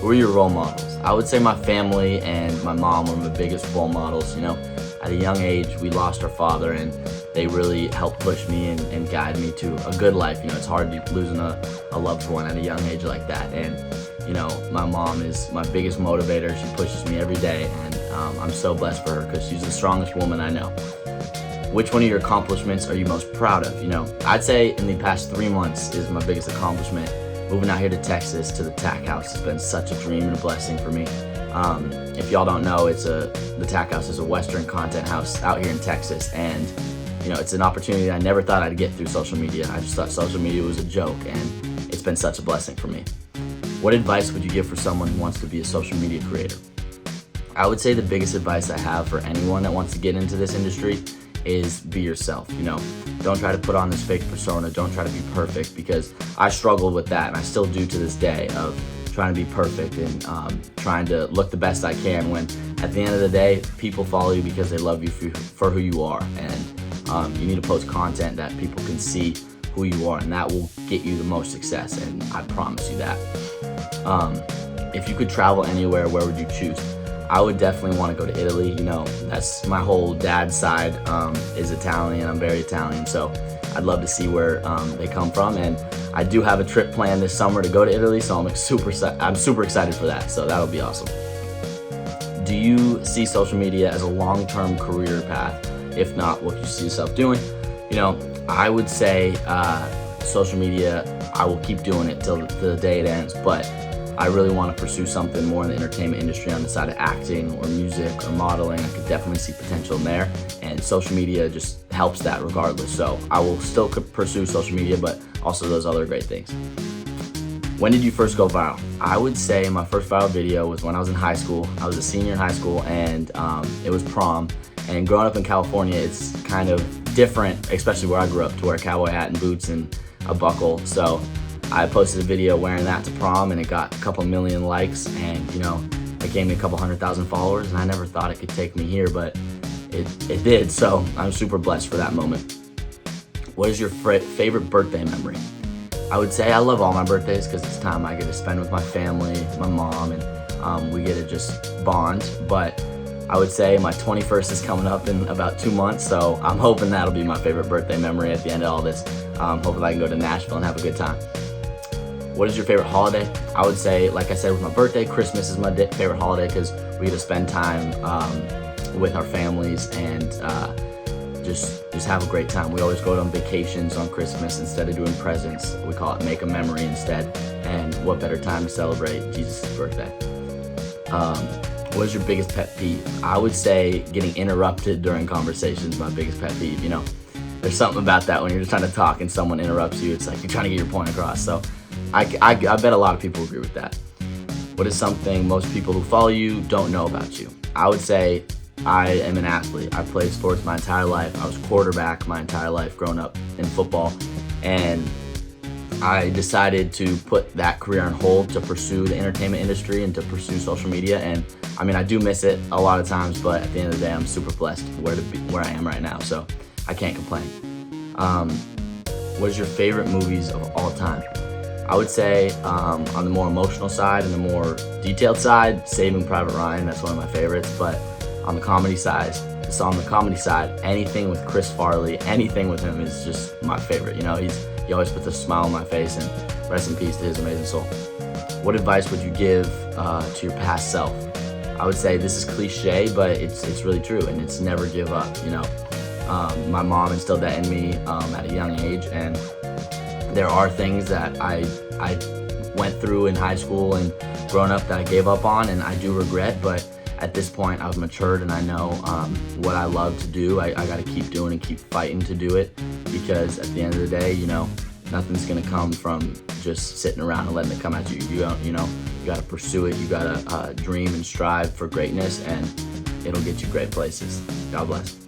Who are your role models? I would say my family and my mom were my biggest role models. At a young age, we lost our father, and they really helped push me and guide me to a good life. It's hard losing a loved one at a young age like that. And, my mom is my biggest motivator. She pushes me every day, and I'm so blessed for her because she's the strongest woman I know. Which one of your accomplishments are you most proud of? I'd say in the past 3 months is my biggest accomplishment. Moving out here to Texas to the Tack House has been such a dream and a blessing for me. If y'all don't know, the Tack House is a Western content house out here in Texas, and it's an opportunity that I never thought I'd get through social media. I just thought social media was a joke, and it's been such a blessing for me. What advice would you give for someone who wants to be a social media creator? I would say the biggest advice I have for anyone that wants to get into this industry is be yourself. Don't try to put on this fake persona. Don't try to be perfect, because I struggled with that, and I still do to this day, of trying to be perfect and trying to look the best I can, when at the end of the day, people follow you because they love you for who you are. And you need to post content that people can see who you are, and that will get you the most success, and I promise you that. If you could travel anywhere, where would you choose? I would definitely want to go to Italy. That's my whole dad's side is Italian. I'm very Italian, so I'd love to see where they come from. And I do have a trip planned this summer to go to Italy, so I'm super excited for that. So that'll be awesome. Do you see social media as a long-term career path? If not, what do you see yourself doing? I would say social media, I will keep doing it till the day it ends, but I really want to pursue something more in the entertainment industry on the side of acting or music or modeling. I could definitely see potential in there, and social media just helps that regardless. So I will still pursue social media, but also those other great things. When did you first go viral? I would say my first viral video was when I was in high school. I was a senior in high school, and it was prom. And growing up in California, it's kind of different, especially where I grew up, to wear a cowboy hat and boots and a buckle. So I posted a video wearing that to prom, and it got a couple million likes, and it gave me a couple 100,000 followers, and I never thought it could take me here, but it did. So I'm super blessed for that moment. What is your favorite birthday memory? I would say I love all my birthdays because it's time I get to spend with my family, my mom, and we get to just bond. But I would say my 21st is coming up in about 2 months, so I'm hoping that'll be my favorite birthday memory at the end of all this. Hopefully I can go to Nashville and have a good time. What is your favorite holiday? I would say, like I said, with my birthday, Christmas is my favorite holiday because we get to spend time with our families and just have a great time. We always go on vacations on Christmas instead of doing presents. We call it make a memory instead. And what better time to celebrate Jesus' birthday? What is your biggest pet peeve? I would say getting interrupted during conversations is my biggest pet peeve. There's something about that when you're just trying to talk and someone interrupts you. It's like you're trying to get your point across. So I bet a lot of people agree with that. What is something most people who follow you don't know about you? I would say I am an athlete. I played sports my entire life. I was quarterback my entire life growing up in football. And I decided to put that career on hold to pursue the entertainment industry and to pursue social media. And I do miss it a lot of times, but at the end of the day, I'm super blessed where I am right now. So I can't complain. What is your favorite movies of all time? I would say on the more emotional side and the more detailed side, Saving Private Ryan, that's one of my favorites. But on the comedy side, anything with Chris Farley, anything with him is just my favorite. He always puts a smile on my face, and rest in peace to his amazing soul. What advice would you give to your past self? I would say this is cliche, but it's really true, and it's never give up. My mom instilled that in me at a young age, and there are things that I went through in high school and growing up that I gave up on, and I do regret, but at this point I've matured and I know what I love to do. I got to keep doing and keep fighting to do it, because at the end of the day, nothing's gonna come from just sitting around and letting it come at you. You got to pursue it. You got to dream and strive for greatness, and it'll get you great places. God bless.